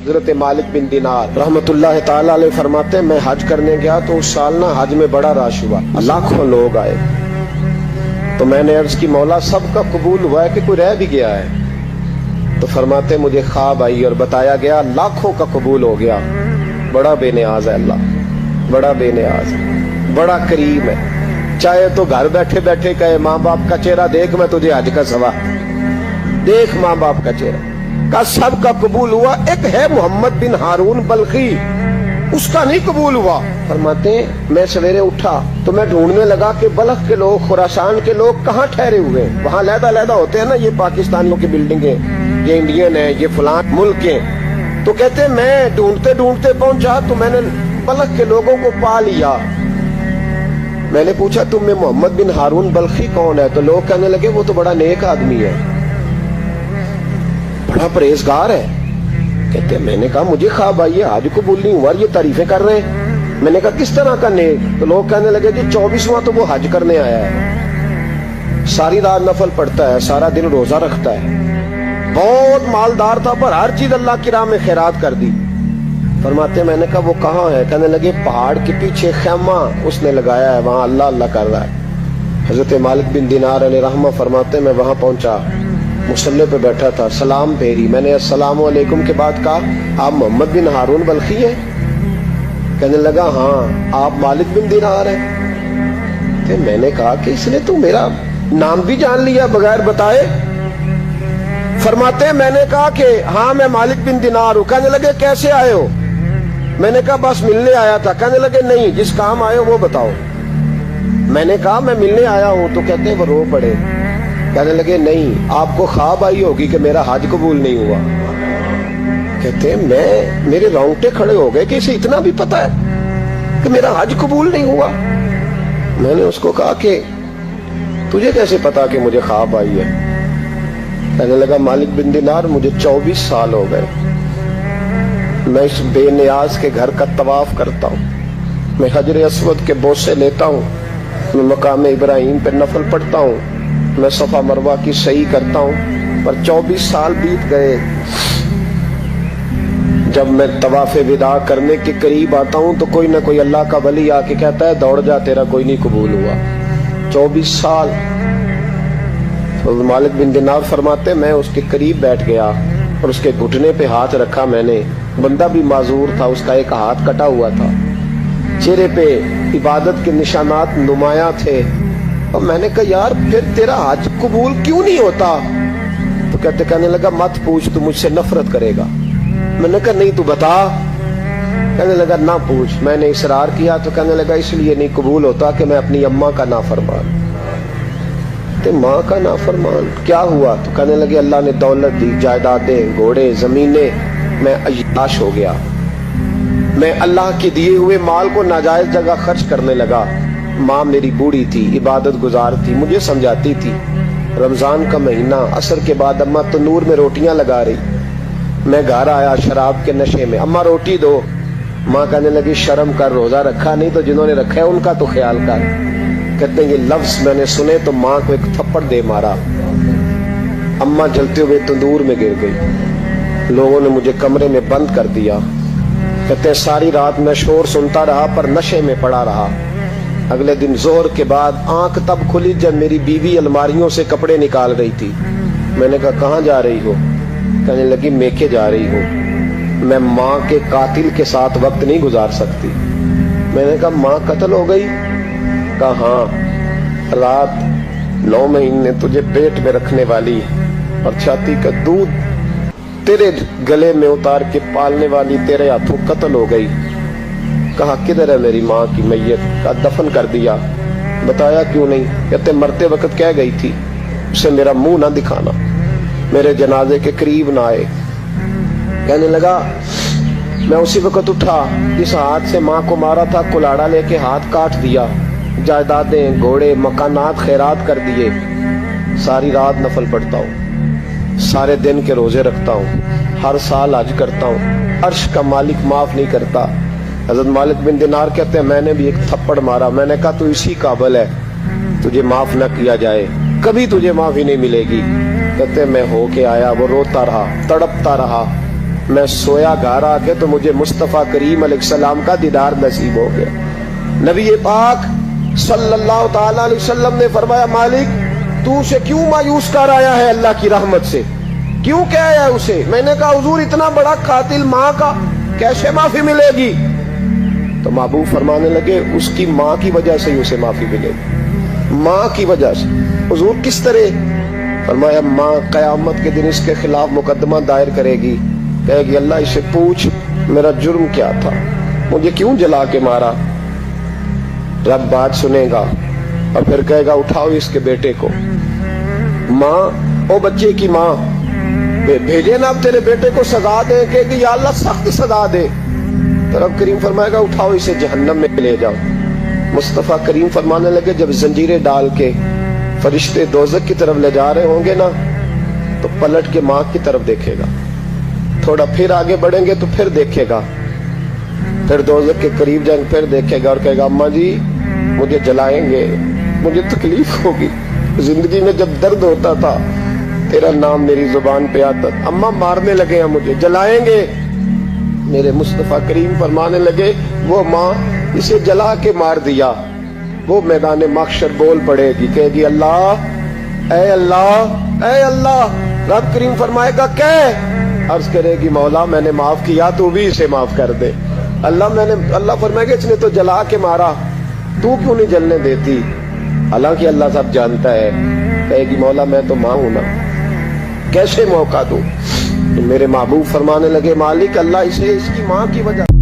حضرت मालिक बिन दिनार रहमतुल्लाह ताला अलैह फरमाते हैं, मैं हज करने गया तो उस साल ना हज में बड़ा रश हुआ, लाखों लोग आए। तो मैंने अर्ज की, मौला सबका कबूल हुआ है कि कोई रह भी गया है? तो फरमाते मुझे ख्वाब आई और बताया गया लाखों का कबूल हो गया। बड़ा बेनियाज है अल्लाह, बड़ा बेनियाज है, बड़ा करीम है। चाहे तो घर बैठे बैठे कहे माँ बाप का चेहरा देख, मैं तुझे हज का सवा देख, माँ बाप का चेहरा का सबका कबूल हुआ। एक है मोहम्मद बिन हारून बल्खी, उसका नहीं कबूल हुआ। फरमाते मैं सवेरे उठा तो मैं ढूंढने लगा कि बल्ख के लोग, खुरासान के लोग कहाँ ठहरे हुए। वहाँ लहदा होते हैं ना, ये पाकिस्तानियों की बिल्डिंगें, ये इंडियन है, ये फलान मुल्क के। तो कहते मैं ढूंढते ढूंढते पहुंचा तो मैंने बल्ख के लोगों को पा लिया। मैंने पूछा तुम में मोहम्मद बिन हारून बल्खी कौन है? तो लोग कहने लगे वो तो बड़ा नेक आदमी है, बड़ा परहेजगार है। कहते मैंने कहा मुझे ख्वाब आई है, आज कबूल नहीं हुआ, ये तारीफें कर रहे हैं। मैंने कहा किस तरह का नेक? तो लोग कहने लगे जी 24वां तो वो हज करने आया है, सारी रात नफल पढ़ता है, सारा दिन रोजा रखता है, बहुत मालदार था पर हर चीज अल्लाह की राह में खैरात कर दी। फरमाते मैंने कहा वो कहाँ है? कहने लगे पहाड़ के पीछे खैमा उसने लगाया है, वहां अल्लाह अल्लाह कर रहा है। हजरत मालिक बिन दिनार अलैहि फरमाते मैं वहां पहुंचा, मुसल्ले पे बैठा था, सलाम फेरी। मैंने अस्सलाम वालेकुम के बाद कहा आप मोहम्मद बिन हारून बल्खी हैं? कहने लगा हाँ। आप मालिक बिन दिनार हैं? तो मैंने कहा कि इसने तो मेरा नाम भी जान लिया बगैर बताए। फरमाते मैंने कहा कि हाँ मैं मालिक बिन दिनार हूं। कहने लगे कैसे आए हो? मैंने कहा बस मिलने आया था। कहने लगे नहीं, जिस काम आए हो वो बताओ। मैंने कहा मैं मिलने आया हूं। तो कहते वो रो पड़े। कहने लगे नहीं, आपको ख्वाब आई होगी कि मेरा हज कबूल नहीं हुआ। कहते मेरे रोंगटे खड़े हो गए कि इसे इतना भी पता है कि मेरा हज कबूल नहीं हुआ। मैंने उसको कहा कि तुझे कैसे पता कि मुझे ख्वाब आई है? कहने लगा मालिक बिन दिनार मुझे 24 साल हो गए, मैं इस बेनियाज के घर का तवाफ करता हूँ, मैं हजर अस्वद के बोसे लेता हूँ, मैं मकाम इब्राहिम पे नफल पढ़ता हूँ, मैं सफा मरवा की सही करता हूँ, पर 24 साल बीत गए। जब मैं तवाफ़े विदा करने के करीब आता हूँ तो कोई ना कोई अल्लाह का वली आके कहता है दौड़ जा, तेरा कोई नहीं कबूल हुआ। 24 साल। तो मालिक बिन दिनार फरमाते मैं उसके करीब बैठ गया और उसके घुटने पे हाथ रखा मैंने। बंदा भी माजूर था, उसका एक हाथ कटा हुआ था, चेहरे पे इबादत के निशानात नुमाया थे। और मैंने कहा यार फिर तेरा हज कबूल क्यों नहीं होता? तो कहने लगा मत पूछ, तू मुझसे नफरत करेगा। मैंने कहा नहीं तू बता। कहने लगा ना पूछ। मैंने इसरार किया तो कहने लगा इसलिए नहीं कबूल होता कि मैं अपनी अम्मा का नाफरमान। तो माँ का नाफरमान क्या हुआ? तो कहने लगे अल्लाह ने दौलत दी, जायदादें, घोड़े, जमीनें, मैं अय्याश हो गया, मैं अल्लाह के दिए हुए माल को नाजायज जगह खर्च करने लगा। माँ मेरी बूढ़ी थी, इबादत गुजार थी, मुझे समझाती थी। रमजान का महीना, असर के बाद अम्मा तंदूर में रोटियां लगा रही। मैं घर आया शराब के नशे में, अम्मा रोटी दो। माँ कहने लगी शर्म कर, रोजा रखा नहीं तो जिन्होंने रखा है उनका तो ख्याल कर। कहते हैं ये लफ्ज मैंने सुने तो माँ को एक थप्पड़ दे मारा। अम्मा जलते हुए तंदूर में गिर गई। लोगों ने मुझे कमरे में बंद कर दिया। कहते हैं सारी रात मैं शोर सुनता रहा पर नशे में पड़ा रहा। अगले दिन जोहर के बाद आंख तब खुली जब मेरी बीवी अलमारियों से कपड़े निकाल रही थी। मैंने कहा कहाँ जा रही हो? कहने लगी मेके जा रही हूँ, मैं माँ के कातिल के साथ वक्त नहीं गुजार सकती। मैंने कहा माँ कत्ल हो गई? कहा हाँ, रात 9 महीने तुझे पेट में रखने वाली और छाती का दूध तेरे गले में उतार के पालने वाली तेरे हाथों कत्ल हो गई। कहा किधर है मेरी माँ की मैयत? का दफन कर दिया। बताया क्यों नहीं? कहते मरते वक्त कह गई थी उसे मेरा मुंह ना दिखाना, मेरे जनाजे के करीब ना आए। कहने लगा मैं उसी वक्त उठा जिस हाथ से माँ को मारा था, कुलाड़ा लेके हाथ काट दिया, जायदादें, घोड़े, मकानात खैरात कर दिए। सारी रात नफल पढ़ता हूँ, सारे दिन के रोजे रखता हूँ, हर साल हज करता हूँ, अर्श का मालिक माफ नहीं करता। हजरत मालिक बिन दिनार कहते हैं मैंने भी एक थप्पड़ मारा। मैंने कहा तू इसी काबिल है, तुझे माफ न किया जाए, कभी तुझे माफी नहीं मिलेगी। कहते मैं होके आया, वो रोता रहा, तड़पता रहा। میں سویا گھر آ کے تو مجھے مصطفیٰ کریم علیہ السلام کا دیدار نصیب ہو گیا. نبی پاک صلی اللہ تعالی علیہ وسلم نے فرمایا مالک تو اسے کیوں مایوس کر آیا ہے اللہ کی رحمت سے, کیوں کہہ آیا اسے؟ میں نے کہا حضور اتنا بڑا قاتل ماں کا کیسے معافی ملے گی؟ تو محبوب فرمانے لگے اس کی ماں کی وجہ سے ہی اسے معافی ملے گی, ماں کی وجہ سے. حضور کس طرح؟ فرمایا ماں قیامت کے دن اس کے خلاف مقدمہ دائر کرے گی, کہے گی اللہ اسے پوچھ میرا جرم کیا تھا, مجھے کیوں جلا کے مارا؟ رب بات سنے گا اور پھر کہے گا اٹھاؤ اس کے بیٹے کو. ماں او بچے کی ماں بھیجے نا اب تیرے بیٹے کو سزا دے, کہ یا اللہ سخت سزا دے. تو رب کریم فرمائے گا اٹھاؤ اسے جہنم میں لے جاؤ. مصطفیٰ کریم فرمانے لگے جب زنجیریں ڈال کے فرشتے دوزخ کی طرف لے جا رہے ہوں گے نا تو پلٹ کے ماں کی طرف دیکھے گا, تھوڑا پھر آگے بڑھیں گے تو پھر دیکھے گا, پھر دوزخ کے قریب جائیں پھر دیکھے گا اور کہے گا اماں جی مجھے جلائیں گے, مجھے تکلیف ہوگی, زندگی میں جب درد ہوتا تھا تیرا نام میری زبان پہ آتا, اماں مارنے لگے ہیں مجھے جلائیں گے. میرے مصطفیٰ کریم فرمانے لگے وہ ماں اسے جلا کے مار دیا, وہ میدان محشر بول پڑے گی, کہے گی اللہ اے اللہ اے اللہ. رب کریم فرمائے گا کہ عرض کرے گی مولا میں نے معاف کیا تو بھی اسے معاف کر دے. اللہ فرمائے گا اس نے تو جلا کے مارا, تو کیوں نہیں جلنے دیتی؟ حالانکہ اللہ سب جانتا ہے. کہے گی مولا میں تو ماں ہوں نا, کیسے موقع دوں؟ تو میرے محبوب فرمانے لگے مالک اللہ اسے اس کی ماں کی وجہ